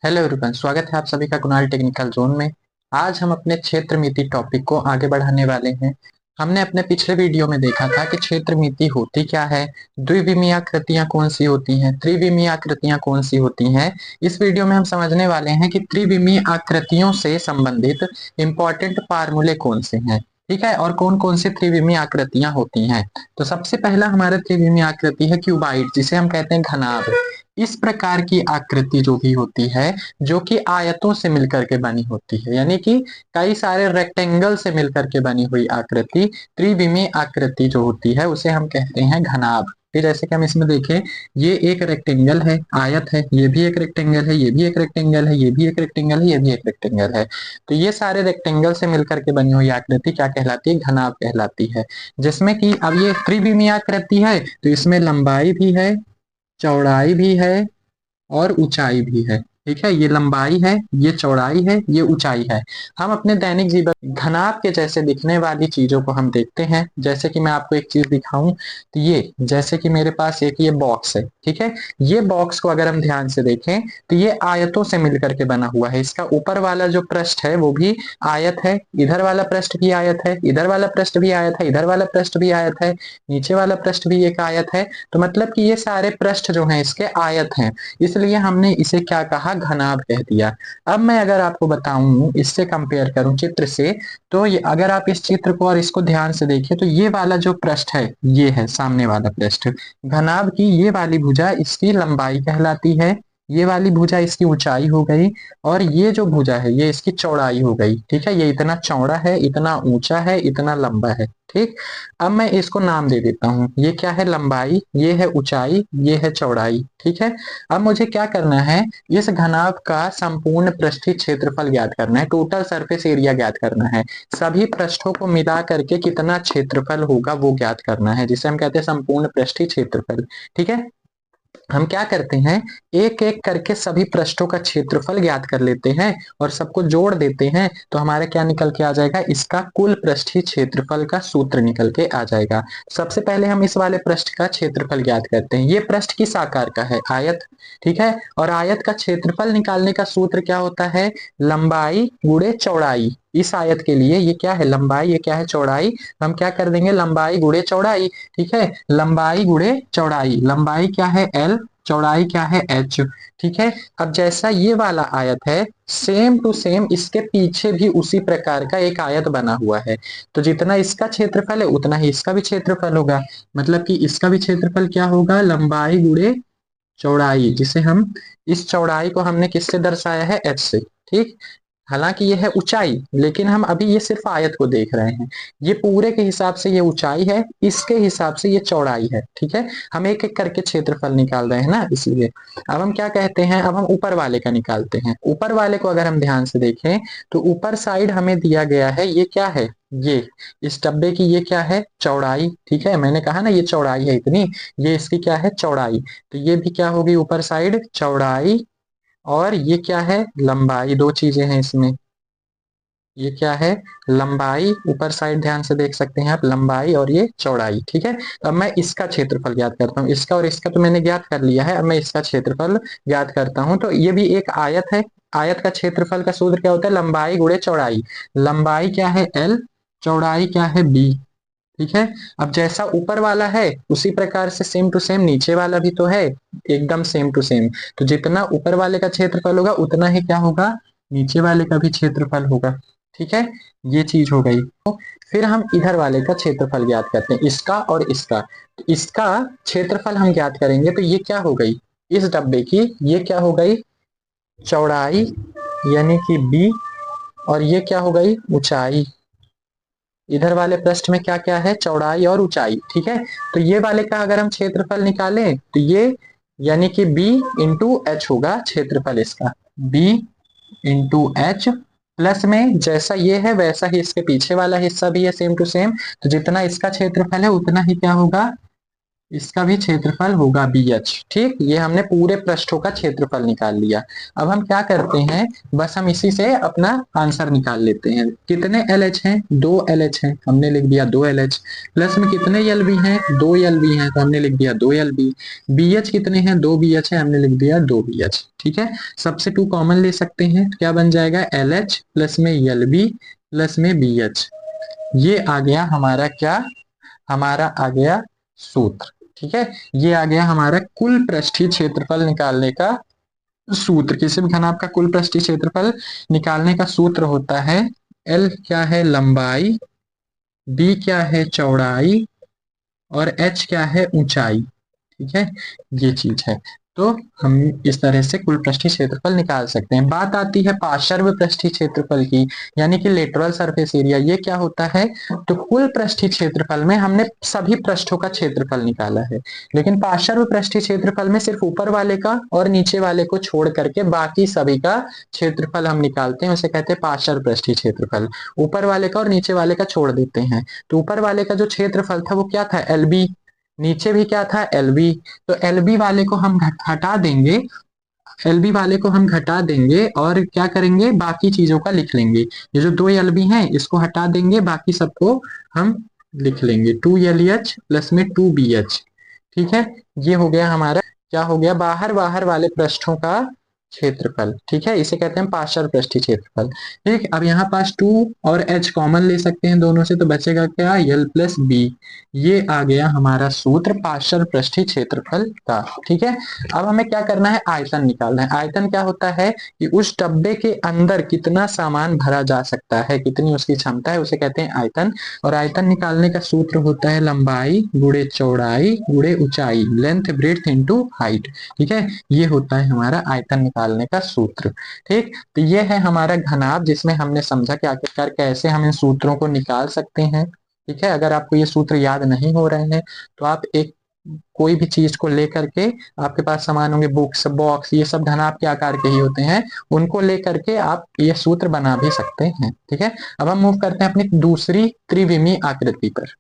Hello everyone, स्वागत है आप सभी का कुणाल टेक्निकल जोन में। आज हम अपने क्षेत्र मिति टॉपिक को आगे बढ़ाने वाले हैं। हमने अपने पिछले वीडियो में देखा था कि क्षेत्र मिति होती क्या है, द्विविमीय आकृतियां कौन सी होती हैं, त्रिविमीय आकृतियां कौन सी होती हैं। इस वीडियो में हम समझने वाले हैं कि त्रिविमीय आकृतियों से संबंधित इंपॉर्टेंट फार्मूले कौन से हैं, ठीक है, और कौन कौन सी त्रिविमीय आकृतियां होती हैं। तो सबसे पहला हमारा त्रिविमीय आकृति है क्यूबाइड, जिसे हम कहते हैं घनाभ। इस प्रकार की आकृति जो भी होती है, जो कि आयतों से मिलकर के बनी होती है, यानी कि कई सारे रेक्टेंगल से मिलकर के बनी हुई आकृति, त्रिविमीय आकृति जो होती है उसे हम कहते हैं घनाभ। फिर जैसे कि हम इसमें देखें, ये एक रेक्टेंगल है, आयत है, ये भी एक रेक्टेंगल है, ये भी एक रेक्टेंगल है, ये भी एक रेक्टेंगल है, ये भी एक रेक्टेंगल है। तो ये सारे रेक्टेंगल से मिलकर के बनी हुई आकृति क्या कहलाती है? घनाभ कहलाती है। जिसमें कि अब ये त्रिविमीय आकृति है तो इसमें लंबाई भी है, चौड़ाई भी है और ऊंचाई भी है। ठीक है, ये लंबाई है, ये चौड़ाई है, ये ऊंचाई है। हम अपने दैनिक जीवन घनाभ के जैसे दिखने वाली चीजों को हम देखते हैं। जैसे कि मैं आपको एक चीज दिखाऊं तो ये, जैसे कि मेरे पास एक ये बॉक्स है, ठीक है। ये बॉक्स को अगर हम ध्यान से देखें तो ये आयतों से मिलकर के बना हुआ है। इसका ऊपर वाला जो पृष्ठ है वो भी आयत है, इधर वाला पृष्ठ भी आयत है, इधर वाला पृष्ठ भी आयत है, इधर वाला पृष्ठ भी आयत है, नीचे वाला पृष्ठ भी एक आयत है। तो मतलब कि ये सारे पृष्ठ जो हैं इसके आयत हैं, इसलिए हमने इसे क्या कहा? घनाभ कह दिया। अब मैं अगर आपको बताऊं, इससे कंपेयर करूं चित्र से, तो ये अगर आप इस चित्र को और इसको ध्यान से देखें तो ये वाला जो पृष्ठ है, ये है सामने वाला पृष्ठ। घनाभ की ये वाली भुजा इसकी लंबाई कहलाती है, ये वाली भुजा इसकी ऊंचाई हो गई, और ये जो भुजा है ये इसकी चौड़ाई हो गई। ठीक है, ये इतना चौड़ा है, इतना ऊंचा है, इतना लंबा है। ठीक, अब मैं इसको नाम दे देता हूँ। ये क्या है? लंबाई, ये है ऊंचाई, ये है चौड़ाई। ठीक है, अब मुझे क्या करना है? इस घनाभ का संपूर्ण पृष्ठीय क्षेत्रफल ज्ञात करना है, टोटल सरफेस एरिया ज्ञात करना है। सभी पृष्ठों को मिला करके कितना क्षेत्रफल होगा वो ज्ञात करना है, जिसे हम कहते हैं संपूर्ण पृष्ठीय क्षेत्रफल। ठीक है, हम क्या करते हैं, एक एक करके सभी पृष्ठों का क्षेत्रफल ज्ञात कर लेते हैं और सबको जोड़ देते हैं, तो हमारा क्या निकल के आ जाएगा? इसका कुल पृष्ठीय क्षेत्रफल का सूत्र निकल के आ जाएगा। सबसे पहले हम इस वाले पृष्ठ का क्षेत्रफल ज्ञात करते हैं। ये पृष्ठ किस आकार का है? आयत। ठीक है, और आयत का क्षेत्रफल निकालने का सूत्र क्या होता है? लंबाई गुणे चौड़ाई। इस आयत के लिए ये क्या है? लंबाई, ये क्या है? चौड़ाई। हम क्या कर देंगे? लंबाई गुणे चौड़ाई। ठीक है, लंबाई गुणे चौड़ाई, लंबाई क्या है? L, चौड़ाई क्या है? H। ठीक है, अब जैसा ये वाला आयत है, सेम टू सेम इसके पीछे भी उसी प्रकार का एक आयत बना हुआ है। तो जितना इसका क्षेत्रफल है उतना ही इसका भी क्षेत्रफल होगा। मतलब कि इसका भी क्षेत्रफल क्या होगा? लंबाई गुणे चौड़ाई, जिसे हम, इस चौड़ाई को हमने किससे दर्शाया है? H से। ठीक, हालांकि ये है ऊंचाई, लेकिन हम अभी ये सिर्फ आयत को देख रहे हैं। ये पूरे के हिसाब से ये ऊंचाई है, इसके हिसाब से ये चौड़ाई है। ठीक है, हम एक एक करके क्षेत्रफल निकाल रहे हैं ना, इसलिए। अब हम क्या कहते हैं? अब हम ऊपर वाले का निकालते हैं। ऊपर वाले को अगर हम ध्यान से देखें तो ऊपर साइड हमें दिया गया है, ये क्या है? ये इस डब्बे की ये क्या है? चौड़ाई। ठीक है, मैंने कहा ना ये चौड़ाई है इतनी, ये इसकी क्या है? चौड़ाई। तो ये भी क्या होगी? ऊपर साइड चौड़ाई, और ये क्या है? लंबाई। दो चीजें हैं इसमें, ये क्या है? लंबाई। ऊपर साइड ध्यान से देख सकते हैं आप, लंबाई और ये चौड़ाई। ठीक है, अब मैं इसका क्षेत्रफल ज्ञात करता हूँ। इसका और इसका तो मैंने ज्ञात कर लिया है, अब मैं इसका क्षेत्रफल ज्ञात करता हूँ। तो ये भी एक आयत है, आयत का क्षेत्रफल का सूत्र क्या होता है? लंबाई गुणे चौड़ाई। लंबाई क्या है? L, चौड़ाई क्या है? B। ठीक है, अब जैसा ऊपर वाला है उसी प्रकार से सेम टू सेम नीचे वाला भी तो है, एकदम सेम टू सेम। तो जितना ऊपर वाले का क्षेत्रफल होगा उतना ही क्या होगा? नीचे वाले का भी क्षेत्रफल होगा। ठीक है, ये चीज हो गई। तो फिर हम इधर वाले का क्षेत्रफल ज्ञात करते हैं, इसका और इसका। तो इसका क्षेत्रफल हम ज्ञात करेंगे तो ये क्या हो गई? इस डब्बे की ये क्या हो गई? चौड़ाई, यानी कि B, और ये क्या हो गई? ऊंचाई। इधर वाले पृष्ठ में क्या क्या है? चौड़ाई और ऊंचाई। ठीक है, तो ये वाले का अगर हम क्षेत्रफल निकालें तो ये, यानी कि B इंटू एच होगा क्षेत्रफल इसका। B इंटू एच, प्लस में जैसा ये है वैसा ही इसके पीछे वाला हिस्सा भी है सेम टू सेम। तो जितना इसका क्षेत्रफल है उतना ही क्या होगा? इसका भी क्षेत्रफल होगा BH। ठीक, ये हमने पूरे पृष्ठों का क्षेत्रफल निकाल लिया। अब हम क्या करते हैं, बस हम इसी से अपना आंसर निकाल लेते हैं। कितने LH हैं, 2 LH हैं, हमने लिख दिया 2 LH। प्लस में कितने LB हैं, 2 LB हैं, तो हमने लिख दिया 2 LB। BH कितने हैं, 2 BH है, हमने लिख दिया 2 BH। ठीक है, सबसे 2 कॉमन ले सकते हैं, तो क्या बन जाएगा, LH प्लस में LB प्लस में BH। ये आ गया हमारा क्या, हमारा आ गया सूत्र। ठीक है, ये आ गया हमारा कुल पृष्ठीय क्षेत्रफल निकालने का सूत्र। किसी भी घनाभ का कुल पृष्ठीय क्षेत्रफल निकालने का सूत्र होता है, L क्या है, लंबाई, B क्या है, चौड़ाई, और H क्या है, ऊंचाई। ठीक है, ये चीज है। तो हम इस तरह से कुल पृष्ठीय क्षेत्रफल निकाल सकते हैं। बात आती है पार्श्व पृष्ठीय क्षेत्रफल की, यानी कि लेटरल सरफेस एरिया। ये क्या होता है, तो कुल पृष्ठीय क्षेत्रफल में हमने सभी पृष्ठों का क्षेत्रफल निकाला है, लेकिन पार्श्व पृष्ठीय क्षेत्रफल में सिर्फ ऊपर वाले का और नीचे वाले को छोड़ करके बाकी सभी का क्षेत्रफल हम निकालते हैं, उसे कहते हैं पार्श्व पृष्ठीय क्षेत्रफल। ऊपर वाले का और नीचे वाले का छोड़ देते हैं, तो ऊपर वाले का जो क्षेत्रफल था वो क्या था, LB, नीचे भी क्या था, LB। तो LB वाले को हम हटा देंगे, LB वाले को हम घटा देंगे और क्या करेंगे, बाकी चीजों का लिख लेंगे। ये जो 2 LB हैं इसको हटा देंगे, बाकी सबको हम लिख लेंगे 2 LH प्लस में 2 BH। ठीक है, ये हो गया हमारा, क्या हो गया, बाहर बाहर वाले पृष्ठों का क्षेत्रफल। ठीक है, इसे कहते हैं पार्श्व पृष्ठीय क्षेत्रफल। ठीक, अब यहाँ पास 2 और H कॉमन ले सकते हैं दोनों से, तो बचेगा क्या, L प्लस B। ये आ गया हमारा सूत्र पार्श्व पृष्ठीय क्षेत्रफल का। ठीक है, अब हमें क्या करना है, आयतन निकालना है। आयतन क्या होता है कि उस डब्बे के अंदर कितना सामान भरा जा सकता है, कितनी उसकी क्षमता है, उसे कहते हैं आयतन। और आयतन निकालने का सूत्र होता है लंबाई गुणे चौड़ाई गुणे ऊंचाई, लेंथ ब्रेड्थ इनटू हाइट। ठीक है, ये होता है हमारा आयतन निकालने का सूत्र। ठीक, तो ये है हमारा घनाभ, जिसमें हमने समझा कि आखिरकार कैसे हम इन सूत्रों को निकाल सकते हैं। ठीक है, अगर आपको ये सूत्र याद नहीं हो रहे हैं तो आप एक कोई भी चीज को लेकर के, आपके पास सामान होंगे, बुक्स, बॉक्स, ये सब घनाभ के आकार के ही होते हैं, उनको लेकर के आप ये सूत्र बना भी सकते हैं। ठीक है, अब हम मूव करते हैं अपनी दूसरी त्रिविमीय आकृति पर।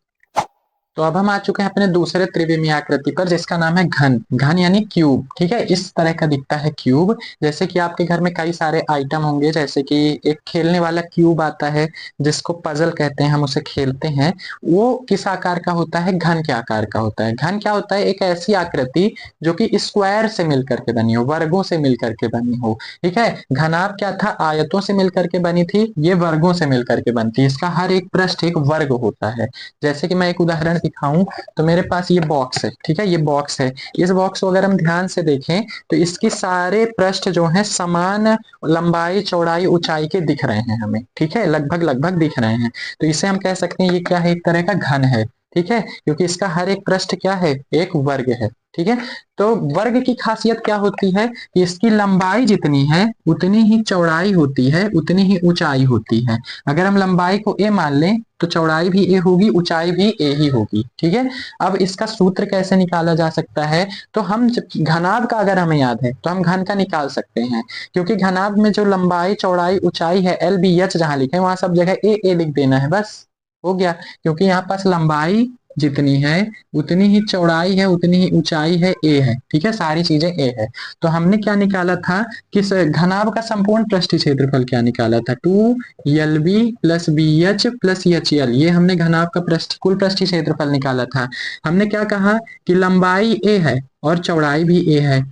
तो अब हम आ चुके हैं अपने दूसरे त्रिविमीय आकृति पर, जिसका नाम है घन। घन यानी क्यूब। ठीक है, इस तरह का दिखता है क्यूब। जैसे कि आपके घर में कई सारे आइटम होंगे, जैसे कि एक खेलने वाला क्यूब आता है जिसको पजल कहते हैं, हम उसे खेलते हैं। वो किस आकार का होता है, घन के आकार का होता है। घन क्या होता है, एक ऐसी आकृति जो कि स्क्वायर से मिलकर के बनी हो, वर्गों से मिलकर के बनी हो। ठीक है, घनाभ क्या था, आयतों से मिलकर के बनी थी, ये वर्गों से मिलकर के बनती है। इसका हर एक पृष्ठ एक वर्ग होता है। जैसे कि मैं एक उदाहरण दिखाऊं, तो मेरे पास ये बॉक्स है। ठीक है, ये बॉक्स है। इस बॉक्स को अगर हम ध्यान से देखें तो इसकी सारे पृष्ठ जो हैं समान लंबाई चौड़ाई ऊंचाई के दिख रहे हैं हमें। ठीक है, लगभग लगभग दिख रहे हैं, तो इसे हम कह सकते हैं ये क्या है, एक तरह का घन है। ठीक है, क्योंकि इसका हर एक पृष्ठ क्या है, एक वर्ग है। ठीक है, तो वर्ग की खासियत क्या होती है कि इसकी लंबाई जितनी है उतनी ही चौड़ाई होती है, उतनी ही ऊंचाई होती है। अगर हम लंबाई को a मान लें तो चौड़ाई भी a होगी, ऊंचाई भी a ही होगी। ठीक है, अब इसका सूत्र कैसे निकाला जा सकता है, तो हम घनाभ का अगर हमें याद है तो हम घन का निकाल सकते हैं, क्योंकि घनाभ में जो लंबाई चौड़ाई ऊंचाई है, LBH जहां लिखे वहां सब जगह a लिख देना है, बस हो गया। क्योंकि यहाँ पास लंबाई जितनी है उतनी ही चौड़ाई है, उतनी ही ऊंचाई है, a है। ठीक है, सारी चीजें a है। तो हमने क्या निकाला था कि घनाभ का संपूर्ण पृष्ठीय क्षेत्रफल क्या निकाला था, 2LB plus BH plus HL। ये हमने घनाभ का कुल पृष्ठीय क्षेत्रफल निकाला था। हमने क्या कहा कि लंबाई a है और चौड़ाई भी a है,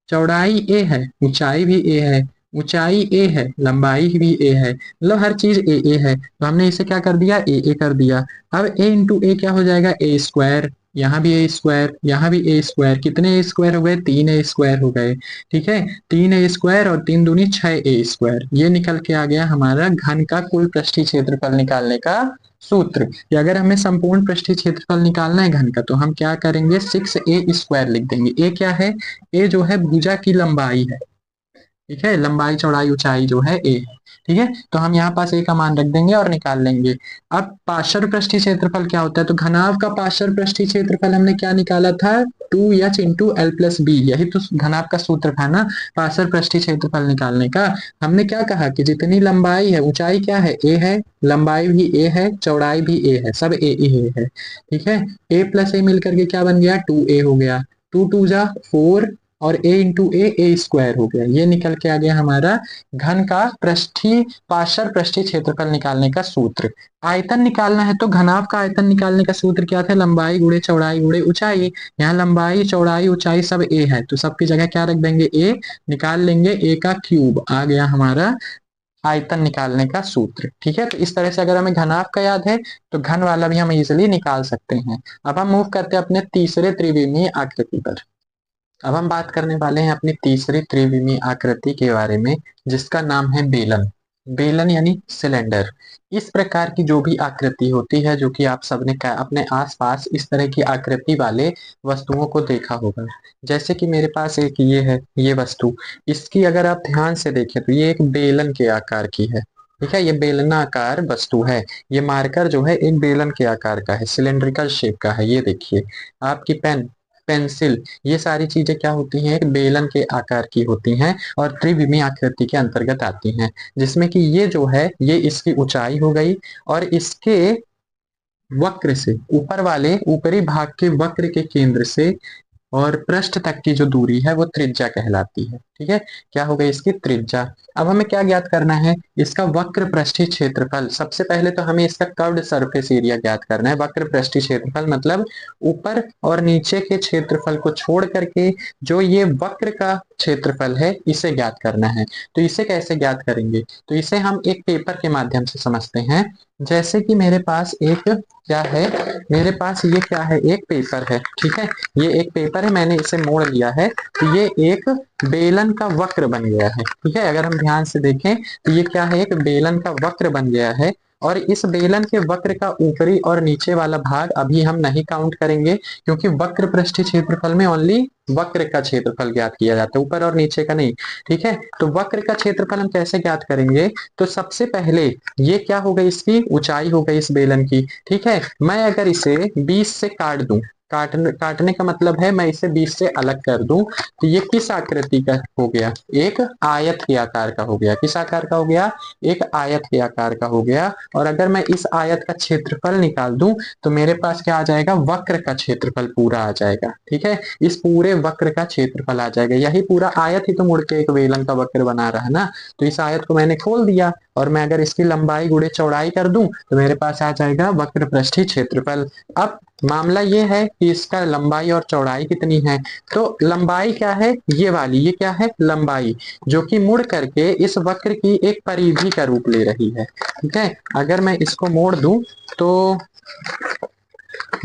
चौड़ाई a है, ऊंचाई भी a है, ऊंचाई a है, लंबाई भी a है, मतलब हर चीज a है। तो हमने इसे क्या कर दिया, a कर दिया। अब a इंटू ए क्या हो जाएगा, a स्क्वायर, यहाँ भी a स्क्वायर, यहाँ भी a स्क्वायर। कितने a स्क्वायर हो गए, 3 a स्क्वायर हो गए। ठीक है, 3 a स्क्वायर और 3 दूनी 6 a स्क्वायर। ये निकल के आ गया हमारा घन का कुल पृष्ठीय क्षेत्रफल निकालने का सूत्र। कि अगर हमें संपूर्ण पृष्ठीय क्षेत्रफल निकालना है घन का, तो हम क्या करेंगे, 6a स्क्वायर लिख देंगे। a क्या है, a जो है भुजा की लंबाई है। ठीक है, लंबाई चौड़ाई ऊंचाई जो है ए है। ठीक है, तो हम यहाँ पास ए का मान रख देंगे और निकाल लेंगे। अब पार्श्व पृष्ठीय क्षेत्रफल क्या होता है, तो घनाभ का पार्श्व पृष्ठीय क्षेत्रफल हमने क्या निकाला था, 2h into L plus B, यही तो घनाभ का सूत्र था ना पार्श्व पृष्ठीय क्षेत्रफल निकालने का। हमने क्या कहा कि जितनी लंबाई है, ऊंचाई क्या है ए है, लंबाई भी ए है, चौड़ाई भी ए है, सब ए है। ठीक है, ए प्लस ए मिलकर के क्या बन गया, 2a हो गया, 2 2 जा 4 और a इंटू ए स्क्वायर हो गया। ये निकल के आ गया हमारा घन का पृष्ठीय पार्श्व पृष्ठीय क्षेत्रफल निकालने का सूत्र। आयतन निकालना है तो घनाभ का आयतन निकालने का सूत्र क्या था, लंबाई गुणे चौड़ाई गुणे ऊंचाई। यहाँ लंबाई चौड़ाई ऊंचाई सब ए है, तो सबकी जगह क्या रख देंगे, ए निकाल लेंगे, ए का क्यूब आ गया हमारा आयतन निकालने का सूत्र। ठीक है, तो इस तरह से अगर हमें घनाभ का याद है तो घन वाला भी हम इजिली निकाल सकते हैं। अब हम मूव करते हैं अपने तीसरे त्रिविमीय आकृति पर। अब हम बात करने वाले हैं अपनी तीसरी त्रिविमीय आकृति के बारे में, जिसका नाम है बेलन। बेलन यानी सिलेंडर। इस प्रकार की जो भी आकृति होती है, जो कि आप सबने अपने आसपास इस तरह की आकृति वाले वस्तुओं को देखा होगा। जैसे कि मेरे पास एक ये है, ये वस्तु, इसकी अगर आप ध्यान से देखें तो ये एक बेलन के आकार की है। ठीक है, ये बेलनाकार वस्तु है। ये मार्कर जो है एक बेलन के आकार का है, सिलेंड्रिकल शेप का है। ये देखिए, आपकी पेन, पेंसिल, ये सारी चीजें क्या होती हैं, एक बेलन के आकार की होती हैं और त्रिविमीय आकृति के अंतर्गत आती हैं। जिसमें कि ये जो है, ये इसकी ऊंचाई हो गई और इसके वक्र से, ऊपर वाले ऊपरी भाग के वक्र के केंद्र से और पृष्ठ तक की जो दूरी है वो त्रिज्या कहलाती है। ठीक है, क्या हो गई इसकी त्रिज्या। अब हमें क्या ज्ञात करना है, इसका वक्र पृष्ठीय क्षेत्रफल। सबसे पहले तो हमें इसका कर्व्ड सरफेस एरिया ज्ञात करना है। वक्र पृष्ठीय क्षेत्रफल मतलब ऊपर और नीचे के क्षेत्रफल को छोड़ करके जो ये वक्र का क्षेत्रफल है, इसे ज्ञात करना है। तो इसे कैसे ज्ञात करेंगे, तो इसे हम एक पेपर के माध्यम से समझते हैं। जैसे कि मेरे पास एक क्या है, मेरे पास ये क्या है, एक पेपर है। ठीक है, ये एक पेपर है, मैंने इसे मोड़ लिया है, तो ये एक बेलन का वक्र बन गया है। ठीक है, अगर हम ध्यान से देखें तो ये क्या है, एक बेलन का वक्र बन गया है। और इस बेलन के वक्र का ऊपरी और नीचे वाला भाग अभी हम नहीं काउंट करेंगे, क्योंकि वक्र पृष्ठीय क्षेत्रफल में ओनली वक्र का क्षेत्रफल ज्ञात किया जाता है, ऊपर और नीचे का नहीं। ठीक है, तो वक्र का क्षेत्रफल हम कैसे ज्ञात करेंगे, तो सबसे पहले ये क्या हो गई, इसकी ऊंचाई हो गई इस बेलन की। ठीक है, मैं अगर इसे 20 से काट दूं, काटने का मतलब है मैं इसे 20 से अलग कर दूं, तो ये किस आकृति का हो गया, एक आयत के आकार का हो गया। किस आकार का हो गया, एक आयत के आकार का हो गया। और अगर मैं इस आयत का क्षेत्रफल निकाल दूं तो मेरे पास क्या आ जाएगा, वक्र का क्षेत्रफल पूरा आ जाएगा। ठीक है, इस पूरे वक्र का क्षेत्रफल आ जाएगा। यही पूरा आयत ही तो मुड़ के एक बेलन का वक्र बना रहा है ना। तो इस आयत को मैंने खोल दिया और मैं अगर इसकी लंबाई गुणे चौड़ाई कर दूं तो मेरे पास आ जाएगा वक्र पृष्ठीय क्षेत्रफल। अब मामला ये है कि इसका लंबाई और चौड़ाई कितनी है, तो लंबाई क्या है, ये वाली, ये क्या है, लंबाई, जो कि मुड़ करके इस वक्र की एक परिधि का रूप ले रही है। ठीक है, अगर मैं इसको मोड़ दूं तो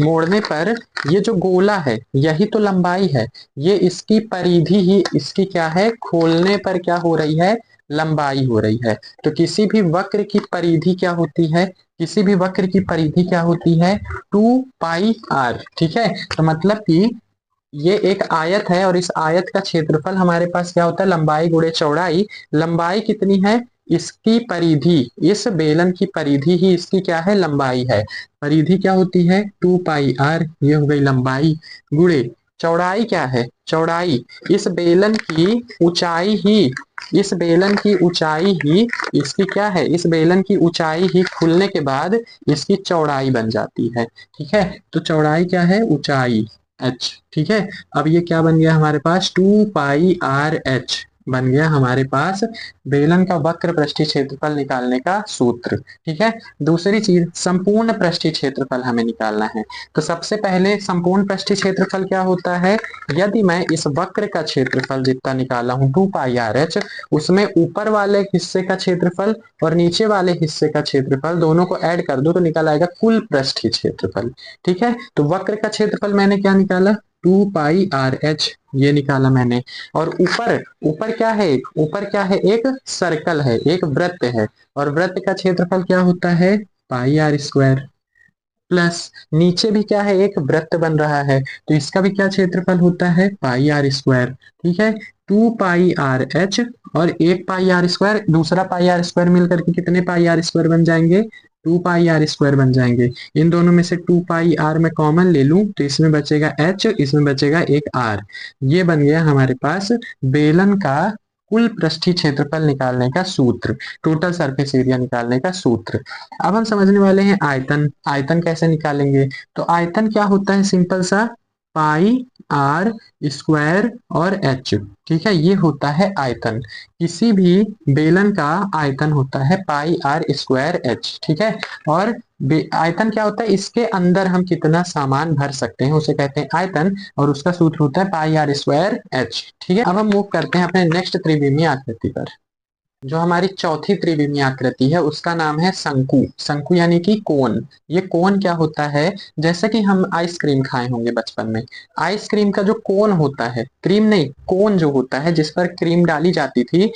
मोड़ने पर ये जो गोला है यही तो लंबाई है, ये इसकी परिधि ही इसकी क्या है, खोलने पर क्या हो रही है, लंबाई हो रही है। तो किसी भी वक्र की परिधि क्या होती है, किसी भी वक्र की परिधि क्या होती है, 2πr। ठीक है, तो मतलब कि ये एक आयत है और इस आयत का क्षेत्रफल हमारे पास क्या होता है, लंबाई गुणे चौड़ाई। लंबाई कितनी है, इसकी परिधि, इस बेलन की परिधि ही इसकी क्या है, लंबाई है। परिधि क्या होती है, 2πr, ये हो गई लंबाई, गुणे चौड़ाई क्या है, चौड़ाई इस बेलन की ऊंचाई ही, इस बेलन की ऊंचाई ही इसकी क्या है, इस बेलन की ऊंचाई ही खुलने के बाद इसकी चौड़ाई बन जाती है। ठीक है, तो चौड़ाई क्या है, ऊंचाई h। ठीक है, अब ये क्या बन गया हमारे पास, 2πrh बन गया हमारे पास बेलन का वक्र पृष्ठीय क्षेत्रफल निकालने का सूत्र। ठीक है, दूसरी चीज संपूर्ण पृष्ठीय क्षेत्रफल हमें निकालना है। तो सबसे पहले संपूर्ण पृष्ठीय क्षेत्रफल क्या होता है, यदि मैं इस वक्र का क्षेत्रफल जितना निकाला हूं 2πrh, उसमें ऊपर वाले हिस्से का क्षेत्रफल और नीचे वाले हिस्से का क्षेत्रफल दोनों को ऐड कर दो तो निकल आएगा कुल पृष्ठीय क्षेत्रफल। ठीक है, तो वक्र का क्षेत्रफल मैंने क्या निकाला, 2πrh, ये निकाला मैंने। और ऊपर, ऊपर क्या है, ऊपर क्या है, एक सर्कल है, एक वृत्त है, और वृत्त का क्षेत्रफल क्या होता है, πr स्क्वायर। प्लस नीचे भी क्या है, एक वृत्त बन रहा है, तो इसका भी क्या क्षेत्रफल होता है, पाई आर स्क्वायर। ठीक है, 2 पाई आर एच और एक पाई आर स्क्वायर, दूसरा पाई आर स्क्वायर मिलकर के कितने पाई आर स्क्वायर बन जाएंगे, 2 पाई आर स्क्वायर बन जाएंगे। इन दोनों में से 2 पाई आर में कॉमन ले लूं तो इसमें बचेगा एच, इसमें बचेगा एक आर। ये बन गया हमारे पास बेलन का कुल पृष्ठीय क्षेत्रफल निकालने का सूत्र, टोटल सरफेस एरिया निकालने का सूत्र। अब हम समझने वाले हैं आयतन। आयतन कैसे निकालेंगे, तो आयतन क्या होता है, सिंपल सा पाई आर स्क्वायर और एच। ठीक है, ये होता है आयतन। किसी भी बेलन का आयतन होता है पाई आर स्क्वायर एच। ठीक है, और आयतन क्या होता है, इसके अंदर हम कितना सामान भर सकते हैं उसे कहते हैं आयतन, और उसका सूत्र होता है पाई आर स्क्वायर एच। ठीक है, अब हम मूव करते हैं अपने नेक्स्ट त्रिविमीय आकृति पर। जो हमारी चौथी त्रिविमीय आकृति है उसका नाम है शंकु। शंकु यानी कि कोन। ये कोन क्या होता है, जैसे कि हम आइसक्रीम खाए होंगे बचपन में, आइसक्रीम का जो कोन होता है, क्रीम नहीं, कोन जो होता है जिस पर क्रीम डाली जाती थी,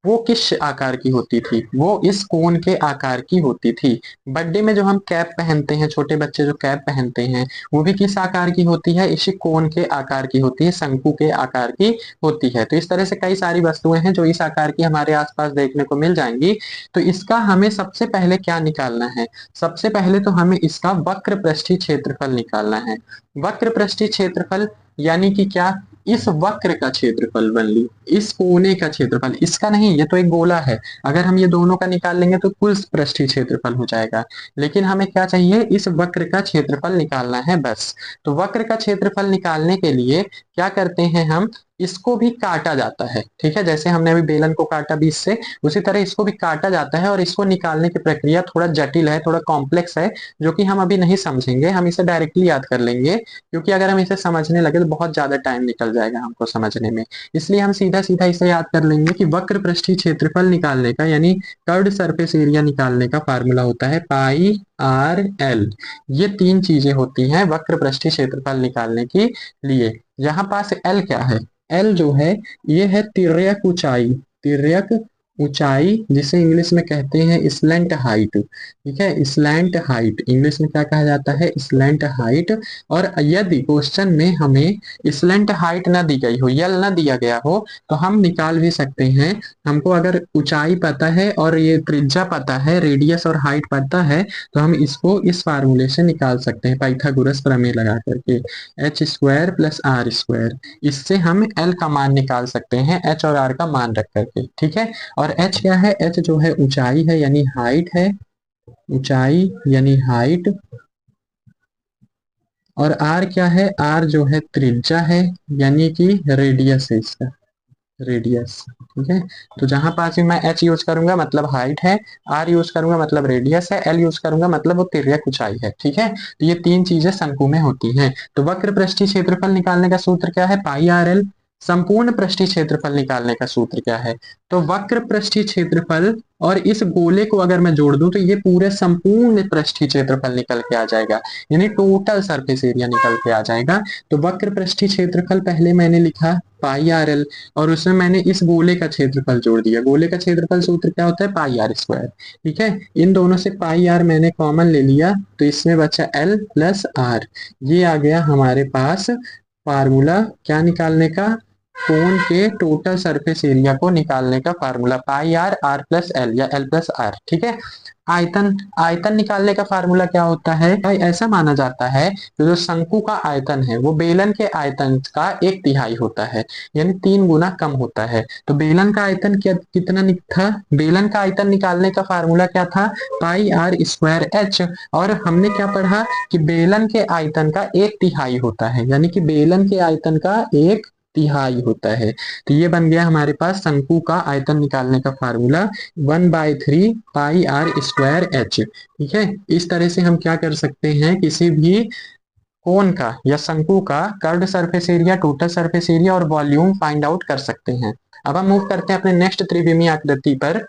वो किस आकार की होती थी, वो इस कोन के आकार की होती थी। बर्थडे में जो हम कैप पहनते हैं, छोटे बच्चे जो कैप पहनते हैं, वो भी किस आकार की होती है, इसी कोन के आकार की होती है, शंकु के आकार की होती है। तो इस तरह से कई सारी वस्तुएं हैं जो इस आकार की हमारे आसपास देखने को मिल जाएंगी। तो इसका हमें सबसे पहले क्या निकालना है, सबसे पहले तो हमें इसका वक्र पृष्ठीय क्षेत्रफल निकालना है। वक्र पृष्ठीय क्षेत्रफल यानी कि क्या, इस वक्र का क्षेत्रफल बन ली, इस कोने का क्षेत्रफल, इसका नहीं, ये तो एक गोला है, अगर हम ये दोनों का निकाल लेंगे तो कुल पृष्ठीय क्षेत्रफल हो जाएगा। लेकिन हमें क्या चाहिए, इस वक्र का क्षेत्रफल निकालना है बस। तो वक्र का क्षेत्रफल निकालने के लिए क्या करते हैं, हम इसको भी काटा जाता है। ठीक है, जैसे हमने अभी बेलन को काटा 20 से, उसी तरह इसको भी काटा जाता है, और इसको निकालने की प्रक्रिया थोड़ा जटिल है, थोड़ा कॉम्प्लेक्स है, जो कि हम अभी नहीं समझेंगे, हम इसे डायरेक्टली याद कर लेंगे, क्योंकि अगर हम इसे समझने लगे तो बहुत ज्यादा टाइम निकल जाएगा हमको समझने में। इसलिए हम सीधा सीधा इसे याद कर लेंगे कि वक्र पृष्ठीय क्षेत्रफल निकालने का यानी कर्व्ड सरफेस एरिया निकालने का फार्मूला होता है पाई आर एल। ये तीन चीजें होती हैं वक्र पृष्ठीय क्षेत्रफल निकालने के लिए। यहाँ पास एल क्या है, एल जो है ये है तिर्यक ऊंचाई, तिर्यक ऊंचाई जिसे इंग्लिश में कहते हैं स्लैंट हाइट। ठीक है, स्लैंट हाइट इंग्लिश में क्या कहा जाता है, स्लैंट हाइट। और यदि क्वेश्चन में हमें स्लैंट हाइट ना दी गई हो, यल ना दिया गया हो, तो हम निकाल भी सकते हैं। हमको अगर ऊंचाई पता है और ये त्रिज्या पता है, रेडियस और हाइट पता है, तो हम इसको इस फार्मूले से निकाल सकते हैं पाइथागोरस प्रमेय लगा करके, h square plus r square. इससे हम एल का मान निकाल सकते हैं, एच और आर का मान रख करके। ठीक है, और एच क्या है, एच जो है ऊंचाई है यानी हाइट है, ऊंचाई यानी हाइट। और आर क्या है, आर जो है त्रिज्या है यानी कि रेडियस है इसका, रेडियस। ठीक है, तो जहां पास भी मैं एच यूज करूंगा मतलब हाइट है, आर यूज करूंगा मतलब रेडियस है, एल यूज करूंगा मतलब वो तिर्यक ऊंचाई है। ठीक है, तो ये तीन चीजें शंकु में होती हैं। तो वक्र पृष्ठीय क्षेत्रफल निकालने का सूत्र क्या है, पाई आर एल। संपूर्ण पृष्ठीय क्षेत्रफल निकालने का सूत्र क्या है, तो वक्र पृष्ठीय क्षेत्रफल और इस गोले को अगर मैं जोड़ दूं तो ये पूरे संपूर्ण पृष्ठीय क्षेत्रफल निकल के आ जाएगा, यानी टोटल सरफेस एरिया निकल के आ जाएगा। तो वक्र पृष्ठीय क्षेत्रफल पहले मैंने लिखा पाई आर एल, और उसमें मैंने इस गोले का क्षेत्रफल जोड़ दिया। गोले का क्षेत्रफल सूत्र क्या होता है, पाई आर स्क्वायर। ठीक है, इन दोनों से पाई आर मैंने कॉमन ले लिया, तो इसमें बचा एल प्लस आर। ये आ गया हमारे पास फार्मूला क्या निकालने का, कोन के टोटल सरफेस एरिया को निकालने का formula, pi r, r plus l या एल प्लस आर। ठीक है, आयतन, आयतन निकालने का फार्मूला क्या होता है भाई, ऐसा माना जाता है कि जो शंकु का आयतन है वो बेलन के आयतन का 1/3 होता है, यानी 3 गुना कम होता है। तो बेलन का आयतन क्या कितना था, बेलन का आयतन निकालने का फार्मूला क्या था, पाई आर स्क्वायर एच। और हमने क्या पढ़ा कि बेलन के आयतन का 1/3 होता है, यानी कि बेलन के आयतन का 1/3 होता है। तो ये बन गया हमारे पास शंकु का आयतन निकालने का formula, 1/3 pi r square h. ठीक है, इस तरह से हम क्या कर सकते हैं, किसी भी कोन का या शंकु का curved surface area, total surface area और वॉल्यूम फाइंड आउट कर सकते हैं। अब हम मूव करते हैं अपने नेक्स्ट त्रिविमीय आकृति पर।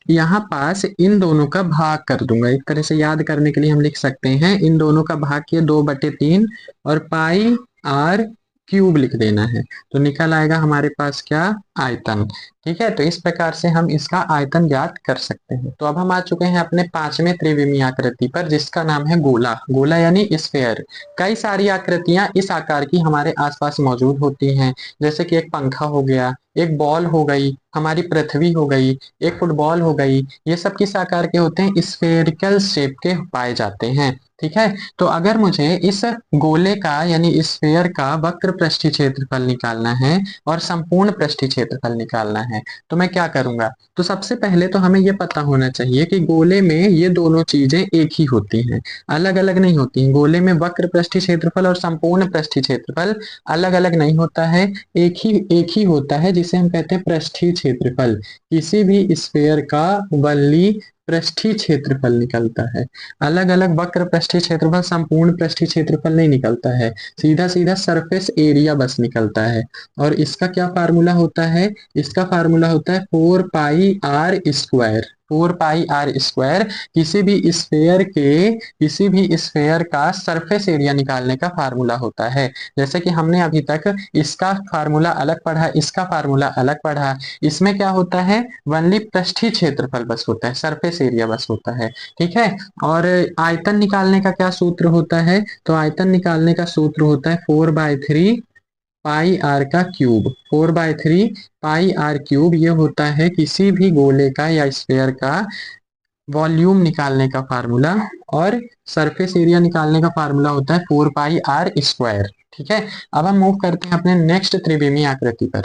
यहाँ पास इन दोनों का भाग कर दूंगा, एक तरह से याद करने के लिए हम लिख सकते हैं, इन दोनों का भाग किया 2/3 और पाई आर क्यूब लिख देना है। तो निकल आएगा हमारे पास क्या, आयतन। ठीक है, तो इस प्रकार से हम इसका आयतन ज्ञात कर सकते हैं। तो अब हम आ चुके हैं अपने पांचवें त्रिविमीय आकृति पर, जिसका नाम है गोला। गोला यानी स्फेयर। कई सारी आकृतियां इस आकार की हमारे आसपास मौजूद होती हैं, जैसे कि एक पंखा हो गया, एक बॉल हो गई, हमारी पृथ्वी हो गई, एक फुटबॉल हो गई। ये सब किस आकार के होते हैं? स्फेरिकल शेप के पाए जाते हैं। ठीक है, तो अगर मुझे इस गोले का यानी स्फेयर का वक्र पृष्ठीय क्षेत्रफल निकालना है और संपूर्ण पृष्ठीय क्षेत्रफल निकालना है, तो मैं क्या करूंगा? तो सबसे पहले तो हमें यह पता होना चाहिए कि गोले में ये दोनों चीजें एक ही होती हैं, अलग अलग नहीं होती। गोले में वक्र पृष्ठीय क्षेत्रफल और संपूर्ण पृष्ठीय क्षेत्रफल अलग अलग नहीं होता है, एक ही होता है, जिसे हम कहते हैं पृष्ठीय क्षेत्रफल। किसी भी स्फेयर का वल्ली पृष्ठीय क्षेत्रफल निकलता है। अलग अलग वक्र पृष्ठीय क्षेत्रफल, संपूर्ण पृष्ठीय क्षेत्रफल नहीं निकलता है, सीधा सीधा सरफेस एरिया बस निकलता है। और इसका क्या फार्मूला होता है? इसका फार्मूला होता है 4πr²। 4πr²। किसी भी स्फेयर का सरफेस एरिया निकालने का फार्मूला होता है। जैसे कि हमने अभी तक इसका फार्मूला अलग पढ़ा, इसका फार्मूला अलग पढ़ा। इसमें क्या होता है? वनली पृष्ठीय क्षेत्रफल बस होता है, सरफेस एरिया बस होता है। ठीक है, और आयतन निकालने का क्या सूत्र होता है? तो आयतन निकालने का सूत्र होता है 4/3πr²। 4/3πr³ ये होता है किसी भी गोले का या स्फेयर का वॉल्यूम निकालने का फार्मूला, और सरफेस एरिया निकालने का फार्मूला होता है 4πr²। ठीक है, अब हम मूव करते हैं अपने नेक्स्ट त्रिविमीय आकृति पर।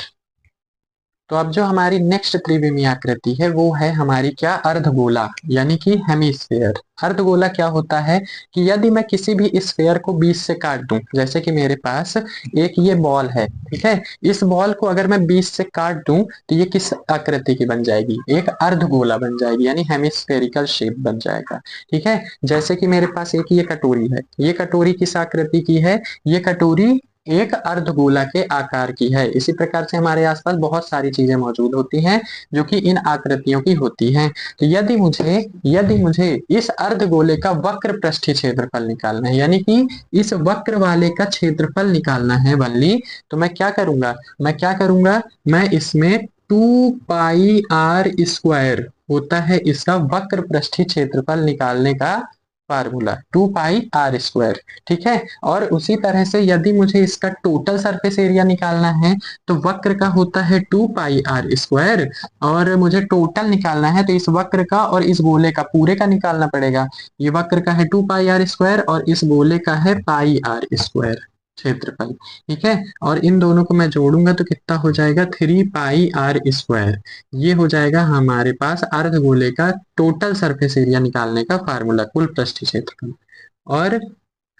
तो अब जो हमारी नेक्स्ट त्रिविमीय आकृति है वो है हमारी क्या? अर्धगोला यानी कि हेमिस्फेयर। अर्धगोला क्या होता है कि यदि मैं किसी भी स्फेयर को बीच से काट दूं, जैसे कि मेरे पास एक ये बॉल है, ठीक है, इस बॉल को अगर मैं बीच से काट दूं तो ये किस आकृति की बन जाएगी? एक अर्धगोला बन जाएगी, यानी हेमिस्फेरिकल शेप बन जाएगा। ठीक है, जैसे कि मेरे पास एक ये कटोरी है, ये कटोरी किस आकृति की है? ये कटोरी एक अर्धगोला के आकार की है। इसी प्रकार से हमारे आसपास बहुत सारी चीजें मौजूद होती हैं जो कि इन आकृतियों की होती हैं। तो यदि मुझे इस अर्धगोले का वक्र पृष्ठीय क्षेत्रफल निकालना है, यानी कि इस वक्र वाले का क्षेत्रफल निकालना है वनली, तो मैं क्या करूंगा? मैं इसमें 2πr² होता है इसका वक्र पृष्ठीय क्षेत्रफल निकालने का फार्मूला, 2πr²। ठीक है, और उसी तरह से यदि मुझे इसका टोटल सरफेस एरिया निकालना है तो वक्र का होता है 2πr², और मुझे टोटल निकालना है तो इस वक्र का और इस गोले का पूरे का निकालना पड़ेगा। ये वक्र का है 2πr² और इस गोले का है πr² क्षेत्रफल। ठीक है, और इन दोनों को मैं जोड़ूंगा तो कितना हो जाएगा? 3πr²। ये हो जाएगा हमारे पास अर्धगोले का टोटल सरफेस एरिया निकालने का फार्मूला, कुल पृष्ठीय क्षेत्रफल। और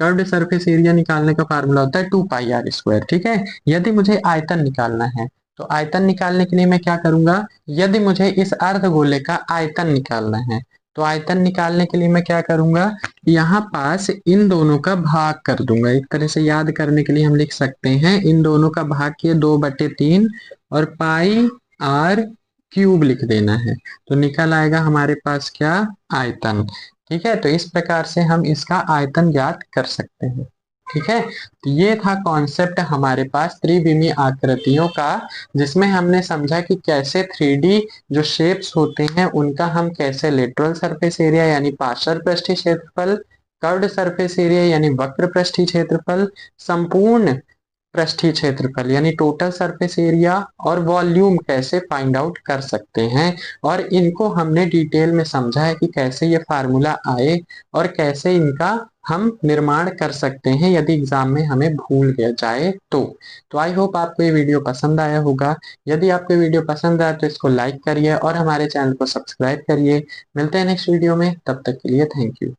कर्व्ड सरफेस एरिया निकालने का फार्मूला होता है 2πr²। ठीक है, यदि मुझे आयतन निकालना है तो आयतन निकालने के लिए मैं क्या करूंगा? यदि मुझे इस अर्धगोले का आयतन निकालना है तो आयतन निकालने के लिए मैं क्या करूंगा? यहाँ पास इन दोनों का भाग कर दूंगा। एक तरह से याद करने के लिए हम लिख सकते हैं, इन दोनों का भाग किए 2/3 और πr³ लिख देना है, तो निकल आएगा हमारे पास क्या? आयतन। ठीक है, तो इस प्रकार से हम इसका आयतन ज्ञात कर सकते हैं। ठीक है, तो ये था कॉन्सेप्ट हमारे पास त्रिविमीय आकृतियों का, जिसमें हमने समझा कि कैसे 3D जो शेप्स होते हैं उनका हम कैसे लेटरल सरफेस एरिया यानी पार्श्व पृष्ठीय क्षेत्रफल, कर्व्ड सरफेस एरिया यानी वक्र पृष्ठीय क्षेत्रफल, संपूर्ण पृष्ठीय क्षेत्रफल यानी टोटल सरफेस एरिया, और वॉल्यूम कैसे फाइंड आउट कर सकते हैं। और इनको हमने डिटेल में समझा है कि कैसे ये फार्मूला आए और कैसे इनका हम निर्माण कर सकते हैं यदि एग्जाम में हमें भूल गया जाए तो आई होप आपको ये वीडियो पसंद आया होगा। यदि आपको वीडियो पसंद आया तो इसको लाइक करिए और हमारे चैनल को सब्सक्राइब करिए। मिलते हैं नेक्स्ट वीडियो में, तब तक के लिए थैंक यू।